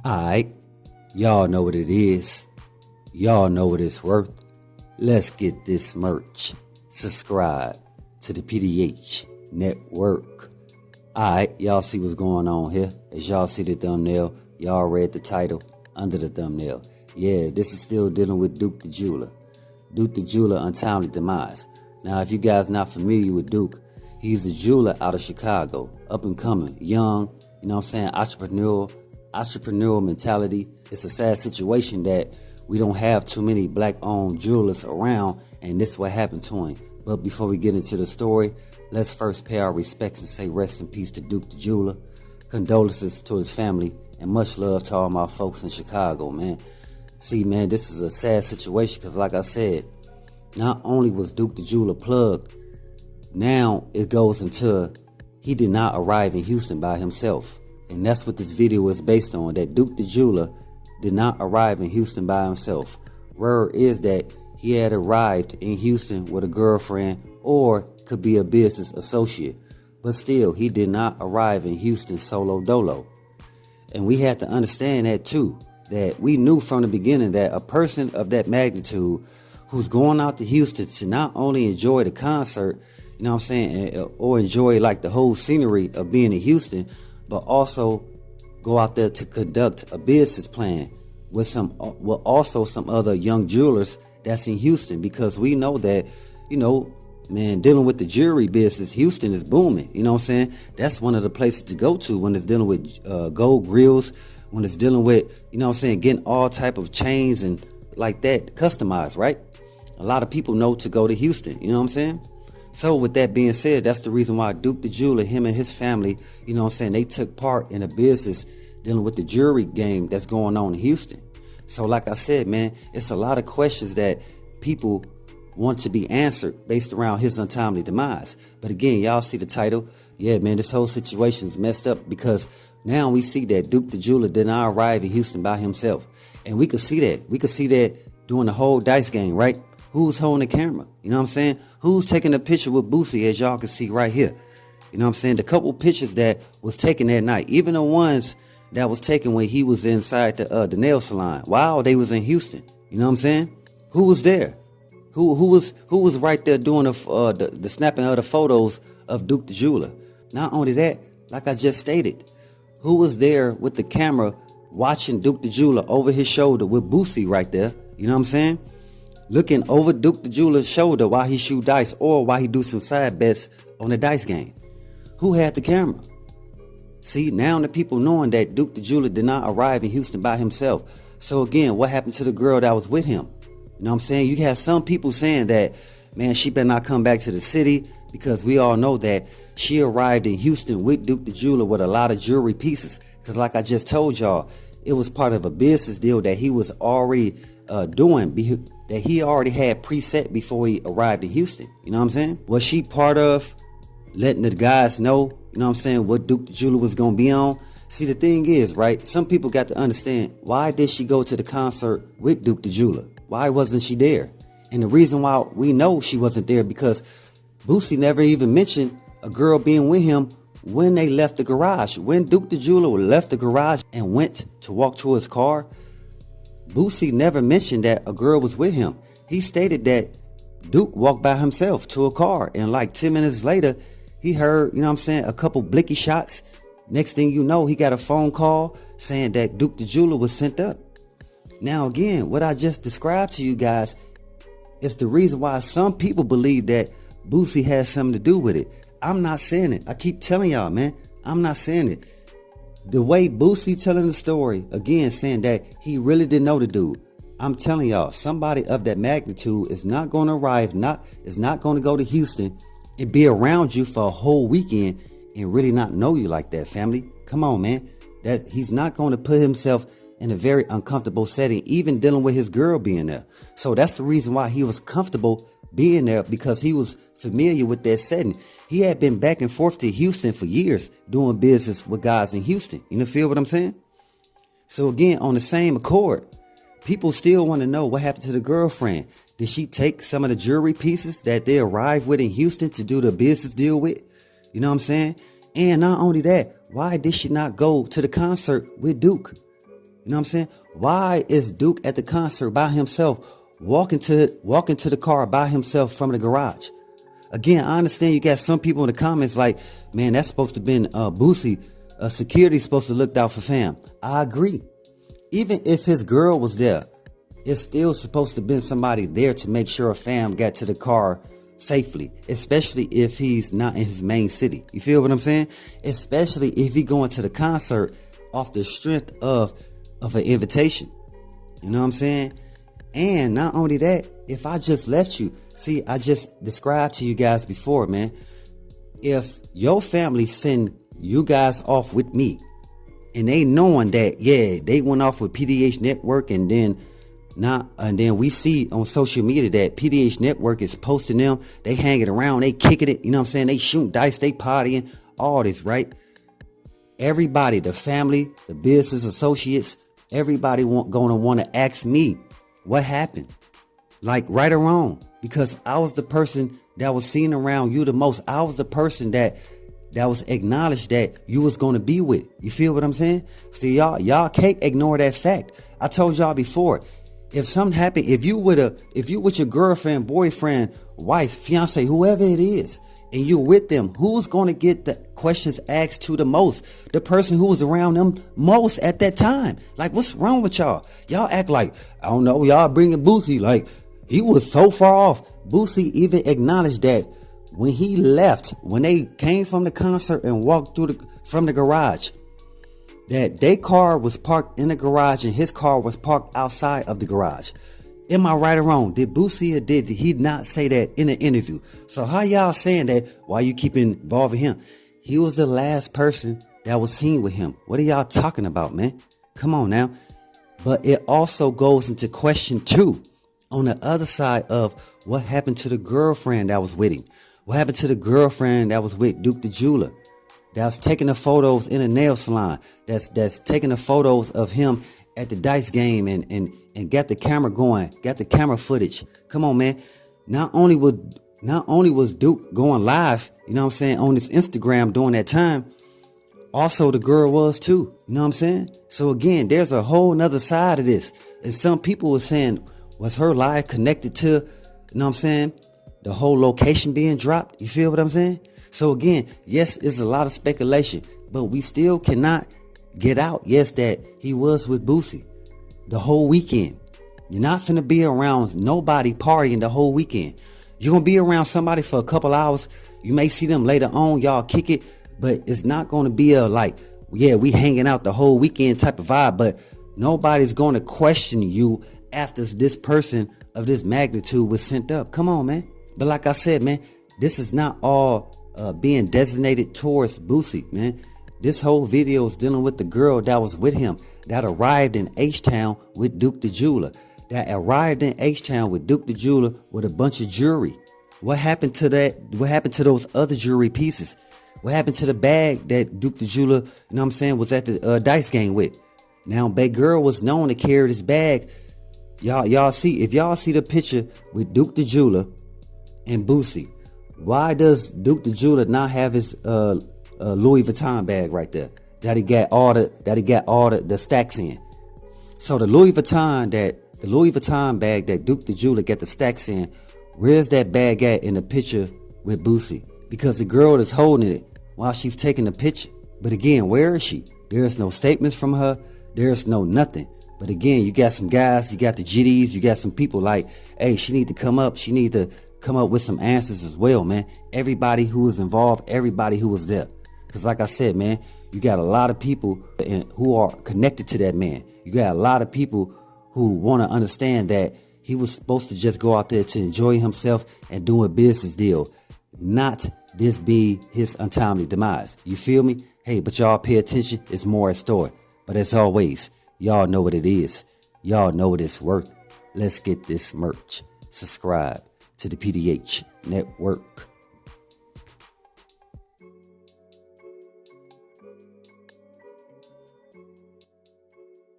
Alright, y'all know what it is. Y'all know what it's worth. Let's get this merch. Subscribe to the PDH Network. Alright, y'all see what's going on here. As y'all see the thumbnail, y'all read the title under the thumbnail. Yeah, this is still dealing with Duke the Jeweler. Duke the Jeweler untimely demise. Now, if you guys not familiar with Duke, he's a jeweler out of Chicago, up and coming, young, you know what I'm saying, entrepreneurial mentality. It's a sad situation that we don't have too many black-owned jewelers around, and this is what happened to him. But before we get into the story, let's first pay our respects and say rest in peace to Duke the Jeweler. Condolences to his family, and much love to all my folks in Chicago, man. See, man, this is a sad situation because, like I said, not only was Duke the Jeweler plugged, now it goes into he did not arrive in Houston by himself. And that's what this video is based on, that Duke the Jeweler did not arrive in Houston by himself. Word is that he had arrived in Houston with a girlfriend or could be a business associate. But still, he did not arrive in Houston solo dolo. And we had to understand that too, that we knew from the beginning that a person of that magnitude who's going out to Houston to not only enjoy the concert, you know what I'm saying, or enjoy like the whole scenery of being in Houston, but also go out there to conduct a business plan with also some other young jewelers that's in Houston, because we know that, you know, man, dealing with the jewelry business, Houston is booming. You know what I'm saying? That's one of the places to go to when it's dealing with gold grills, when it's dealing with, you know what I'm saying, getting all type of chains and like that customized, right? A lot of people know to go to Houston, you know what I'm saying? So with that being said, that's the reason why Duke the Jeweler, him and his family, you know what I'm saying, they took part in a business dealing with the jewelry game that's going on in Houston. So like I said, man, it's a lot of questions that people want to be answered based around his untimely demise. But again, y'all see the title. Yeah, man, this whole situation is messed up because now we see that Duke the Jeweler did not arrive in Houston by himself. And we could see that. We could see that during the whole dice game, right? Who's holding the camera? You know what I'm saying? Who's taking a picture with Boosie, as y'all can see right here? You know what I'm saying? The couple pictures that was taken that night, even the ones that was taken when he was inside the nail salon while they was in Houston. You know what I'm saying? Who was there? Who was right there doing the snapping of the photos of Duke the Jeweler? Not only that, like I just stated, who was there with the camera watching Duke the Jeweler over his shoulder with Boosie right there? You know what I'm saying? Looking over Duke the Jeweler's shoulder while he shoot dice or while he do some side bets on the dice game. Who had the camera? See, now the people knowing that Duke the Jeweler did not arrive in Houston by himself. So again, what happened to the girl that was with him? You know what I'm saying? You had some people saying that, man, she better not come back to the city, because we all know that she arrived in Houston with Duke the Jeweler with a lot of jewelry pieces. Because like I just told y'all, it was part of a business deal that he was already doing, that he already had preset before he arrived in Houston. You know what I'm saying? Was she part of letting the guys know, you know what I'm saying, what Duke the Jeweler was going to be on? See, the thing is, right, some people got to understand, why did she go to the concert with Duke the Jeweler? Why wasn't she there? And the reason why we know she wasn't there, because Boosie never even mentioned a girl being with him when they left the garage. When Duke the Jeweler left the garage and went to walk to his car, Boosie never mentioned that a girl was with him. He stated that Duke walked by himself to a car, and like 10 minutes later, he heard, you know what I'm saying, a couple blicky shots. Next thing you know, he got a phone call saying that Duke the Jeweler was sent up. Now again, what I just described to you guys is the reason why some people believe that Boosie has something to do with it. I'm not saying it. I keep telling y'all, man, I'm not saying it. The way Boosie telling the story, again, saying that he really didn't know the dude. I'm telling y'all, somebody of that magnitude is not going to arrive, is not going to go to Houston and be around you for a whole weekend and really not know you like that, family. Come on, man. That he's not going to put himself in a very uncomfortable setting, even dealing with his girl being there. So that's the reason why he was comfortable being there, because he was familiar with that setting. He had been back and forth to Houston for years doing business with guys in Houston. You know, feel what I'm saying? So again, on the same accord, people still want to know what happened to the girlfriend. Did she take some of the jewelry pieces that they arrived with in Houston to do the business deal with? You know what I'm saying? And not only that, why did she not go to the concert with Duke? You know what I'm saying? Why is Duke at the concert by himself, walking to the car by himself from the garage? Again, I understand you got some people in the comments like, man, that's supposed to have been Boosie. Security's supposed to look out for Fam. I agree. Even if his girl was there, it's still supposed to have been somebody there to make sure Fam got to the car safely, especially if he's not in his main city. You feel what I'm saying? Especially if he going to the concert off the strength of an invitation. You know what I'm saying? And not only that, if I just left you, see, I just described to you guys before, man. If your family send you guys off with me, and they knowing that, yeah, they went off with PDH Network, and then we see on social media that PDH Network is posting them, they hanging around, they kicking it, you know what I'm saying? They shooting dice, they partying, all this, right? Everybody, the family, the business associates, everybody gonna want to ask me what happened, like right or wrong, because I was the person that was seen around you the most. I was the person that was acknowledged that you was gonna be with. You feel what I'm saying? See, y'all can't ignore that fact. I told y'all before, if something happened, if you with your girlfriend, boyfriend, wife, fiance, whoever it is, and you're with them, who's going to get the questions asked to the most? The person who was around them most at that time. Like, what's wrong with y'all? Y'all act like, I don't know, y'all bringing Boosie, like, he was so far off. Boosie even acknowledged that when he left, when they came from the concert and walked from the garage, that their car was parked in the garage and his car was parked outside of the garage. Am I right or wrong? Did Boosie or did he not say that in an interview? So how y'all saying that? Why you keep involving him? He was the last person that was seen with him. What are y'all talking about, man? Come on now. But it also goes into question 2 on the other side of what happened to the girlfriend that was with him. What happened to the girlfriend that was with Duke the Jeweler? That's taking the photos in a nail salon. That's taking the photos of him at the dice game and got the camera going, got the camera footage. Come on, man. Not only was Duke going live, you know what I'm saying, on his Instagram during that time, also the girl was too. You know what I'm saying? So again, there's a whole nother side of this. And some people were saying, was her live connected to, you know what I'm saying, the whole location being dropped? You feel what I'm saying? So again, yes, it's a lot of speculation, but we still cannot get out, yes, that he was with Boosie the whole weekend. You're not finna be around nobody partying the whole weekend. You're gonna be around somebody for a couple hours. You may see them later on, y'all kick it, but it's not gonna be a like, yeah, we hanging out the whole weekend type of vibe, but nobody's gonna question you after this person of this magnitude was sent up. Come on, man. But like I said, man, this is not all being designated towards Boosie, man. This whole video is dealing with the girl that was with him, that arrived in H-Town with Duke the Jeweler, that arrived in H-Town with Duke the Jeweler with a bunch of jewelry. What happened to that? What happened to those other jewelry pieces? What happened to the bag that Duke the Jeweler, you know what I'm saying, was at the dice game with? Now, Big Girl was known to carry this bag. Y'all see, if y'all see the picture with Duke the Jeweler and Boosie, why does Duke the Jeweler not have his Louis Vuitton bag right there that he got all the stacks in? So the Louis Vuitton bag that Duke the Jeweler got the stacks in, where's that bag at in the picture with Boosie? Because the girl is holding it while she's taking the picture. But again, where is she? There's no statements from her. There's no nothing. But again, you got some guys, you got the GDs, you got some people like, hey, she need to come up. She need to come up with some answers as well, man. Everybody who was involved, everybody who was there. Because like I said, man, you got a lot of people who are connected to that man. You got a lot of people who want to understand that he was supposed to just go out there to enjoy himself and do a business deal, not this be his untimely demise. You feel me? Hey, but y'all pay attention. It's more at store. But as always, y'all know what it is. Y'all know what it's worth. Let's get this merch. Subscribe to the PDH Network.